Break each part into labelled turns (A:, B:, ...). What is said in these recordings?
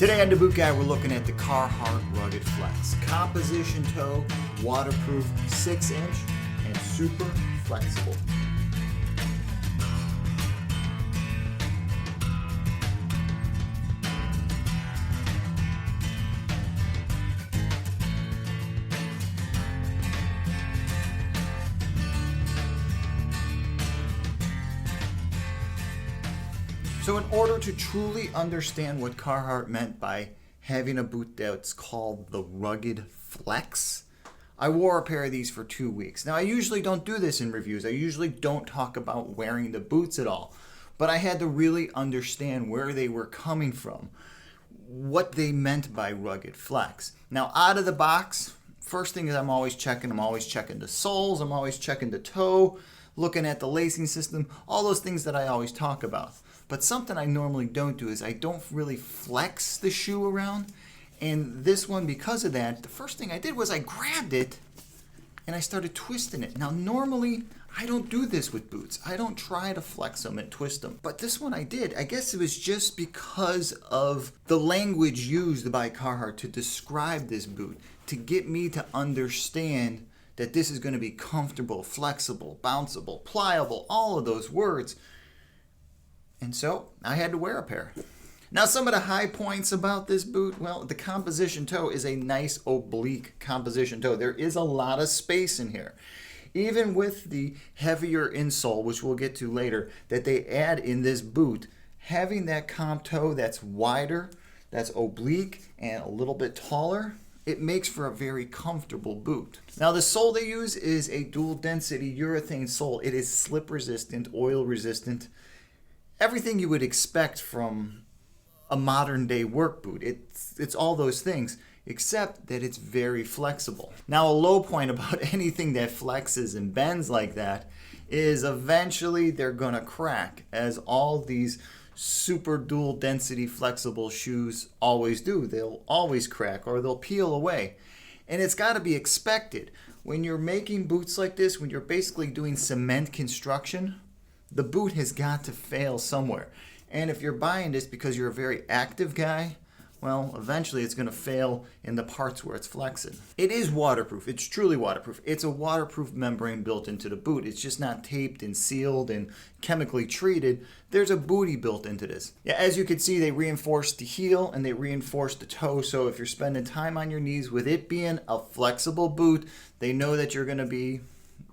A: Today on TheBootGuy, we're looking at the Carhartt Rugged Flex. Composition toe, waterproof, 6-inch, and super flexible. So in order to truly understand what Carhartt meant by having a boot that's called the Rugged Flex, I wore a pair of these for 2 weeks. Now I usually don't do this in reviews. I usually don't talk about wearing the boots at all. But I had to really understand where they were coming from, what they meant by Rugged Flex. Now out of the box, first thing is I'm always checking the soles, I'm always checking the toe, looking at the lacing system, all those things that I always talk about. But something I normally don't do is I don't really flex the shoe around. And this one, because of that, the first thing I did was I grabbed it and I started twisting it. Now normally I don't do this with boots. I don't try to flex them and twist them. But this one I did. I guess it was just because of the language used by Carhartt to describe this boot, to get me to understand that this is going to be comfortable, flexible, bounceable, pliable, all of those words. And so I had to wear a pair. Now some of the high points about this boot, well, the composition toe is a nice oblique composition toe. There is a lot of space in here. Even with the heavier insole, which we'll get to later, that they add in this boot, having that comp toe that's wider, that's oblique, and a little bit taller, it makes for a very comfortable boot. Now the sole they use is a dual density urethane sole. It is slip resistant, oil resistant, everything you would expect from a modern day work boot. It's all those things, except that it's very flexible. Now a low point about anything that flexes and bends like that is eventually they're gonna crack, as all these super dual density flexible shoes always do. They'll always crack or they'll peel away. And it's gotta be expected. When you're making boots like this, when you're basically doing cement construction, the boot has got to fail somewhere. And if you're buying this because you're a very active guy, well, eventually it's going to fail in the parts where it's flexing. It is waterproof. It's truly waterproof. It's a waterproof membrane built into the boot. It's just not taped and sealed and chemically treated. There's a bootie built into this. Yeah, as you can see, they reinforced the heel and they reinforced the toe. So if you're spending time on your knees, with it being a flexible boot, they know that you're going to be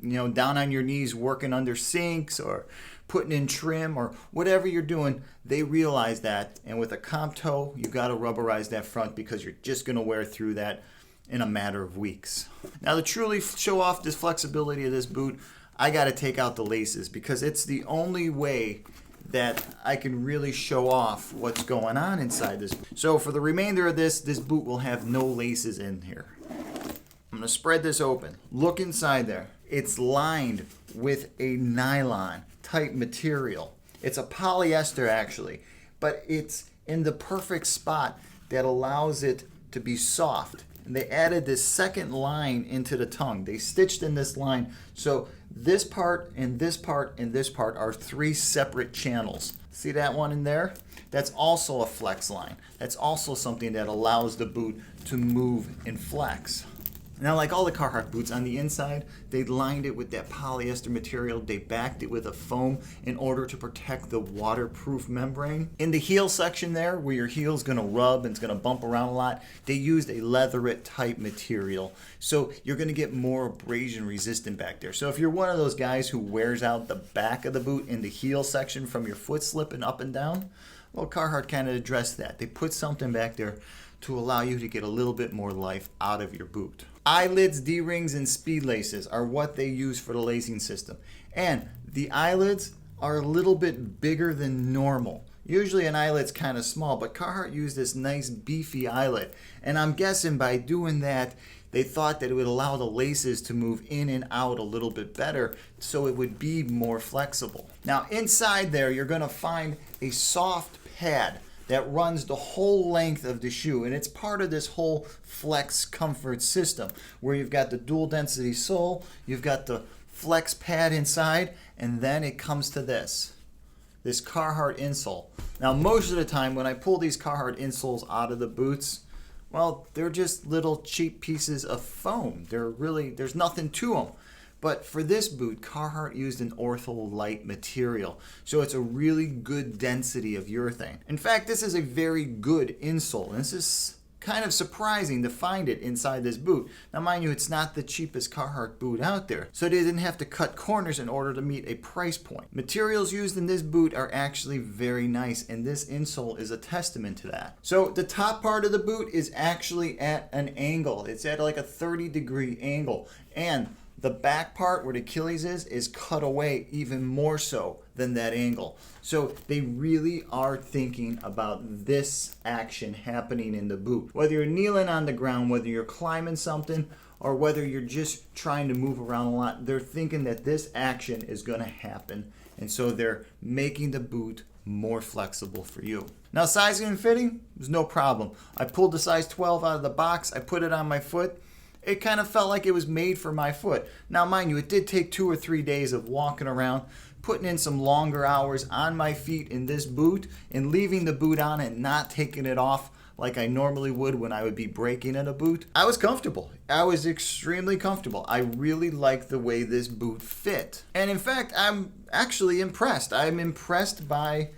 A: down on your knees working under sinks or putting in trim or whatever you're doing. They realize that, and with a comp toe, you got to rubberize that front because you're just going to wear through that in a matter of weeks. Now to truly show off this flexibility of this boot, I got to take out the laces because it's the only way that I can really show off what's going on inside this boot. So for the remainder of this boot will have no laces in here. I'm going to spread this open. Look inside there. It's lined with a nylon type material. It's a polyester actually, but it's in the perfect spot that allows it to be soft. And they added this second line into the tongue. They stitched in this line. So this part and this part and this part are 3 separate channels. See that one in there? That's also a flex line. That's also something that allows the boot to move and flex. Now, like all the Carhartt boots, on the inside, they lined it with that polyester material. They backed it with a foam in order to protect the waterproof membrane. In the heel section there, where your heel's gonna rub and it's gonna bump around a lot, they used a leatherette type material. So you're gonna get more abrasion resistant back there. So if you're one of those guys who wears out the back of the boot in the heel section from your foot slipping up and down, well, Carhartt kind of addressed that. They put something back there to allow you to get a little bit more life out of your boot. Eyelids, D-rings, and speed laces are what they use for the lacing system. And the eyelids are a little bit bigger than normal. Usually an eyelid's kind of small, but Carhartt used this nice beefy eyelid. And I'm guessing by doing that, they thought that it would allow the laces to move in and out a little bit better so it would be more flexible. Now inside there, you're gonna find a soft pad that runs the whole length of the shoe, and it's part of this whole flex comfort system where you've got the dual density sole, you've got the flex pad inside, and then it comes to this Carhartt insole. Now, most of the time when I pull these Carhartt insoles out of the boots, well, they're just little cheap pieces of foam. There's nothing to them. But for this boot, Carhartt used an Ortholite material, so it's a really good density of urethane. In fact, this is a very good insole, and this is kind of surprising to find it inside this boot. Now, mind you, it's not the cheapest Carhartt boot out there, so they didn't have to cut corners in order to meet a price point. Materials used in this boot are actually very nice, and this insole is a testament to that. So the top part of the boot is actually at an angle. It's at like a 30-degree angle, and the back part where the Achilles is cut away even more so than that angle. So they really are thinking about this action happening in the boot. Whether you're kneeling on the ground, whether you're climbing something, or whether you're just trying to move around a lot, they're thinking that this action is going to happen. And so they're making the boot more flexible for you. Now, sizing and fitting was no problem. I pulled the size 12 out of the box. I put it on my foot. It kind of felt like it was made for my foot. Now, mind you, it did take 2 or 3 days of walking around, putting in some longer hours on my feet in this boot, and leaving the boot on and not taking it off like I normally would when I would be breaking in a boot. I was comfortable. I was extremely comfortable. I really like the way this boot fit. And in fact, I'm actually impressed. I'm impressed by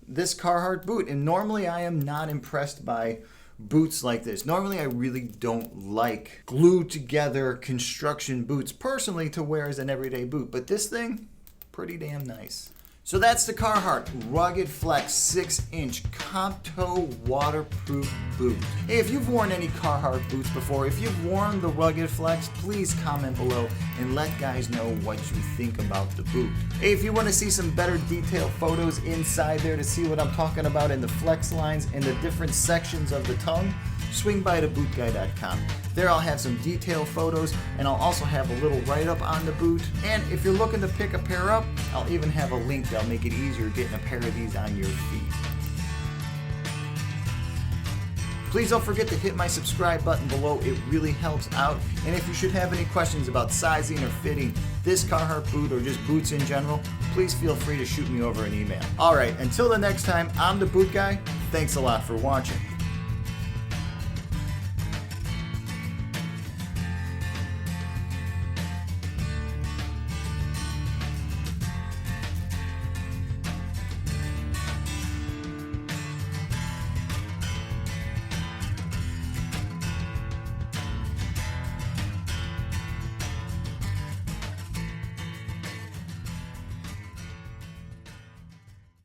A: this Carhartt boot. And normally I am not impressed by boots like this. Normally I really don't like glued together construction boots personally to wear as an everyday boot, but this thing, pretty damn nice. So that's the Carhartt Rugged Flex 6-inch Compto waterproof boot. Hey, if you've worn any Carhartt boots before, if you've worn the Rugged Flex, please comment below and let guys know what you think about the boot. Hey, if you want to see some better detailed photos inside there to see what I'm talking about in the flex lines and the different sections of the tongue, swing by TheBootGuy.com. There I'll have some detailed photos, and I'll also have a little write-up on the boot. And if you're looking to pick a pair up, I'll even have a link that'll make it easier getting a pair of these on your feet. Please don't forget to hit my subscribe button below. It really helps out. And if you should have any questions about sizing or fitting this Carhartt boot or just boots in general, please feel free to shoot me over an email. All right, until the next time, I'm the Boot Guy. Thanks a lot for watching.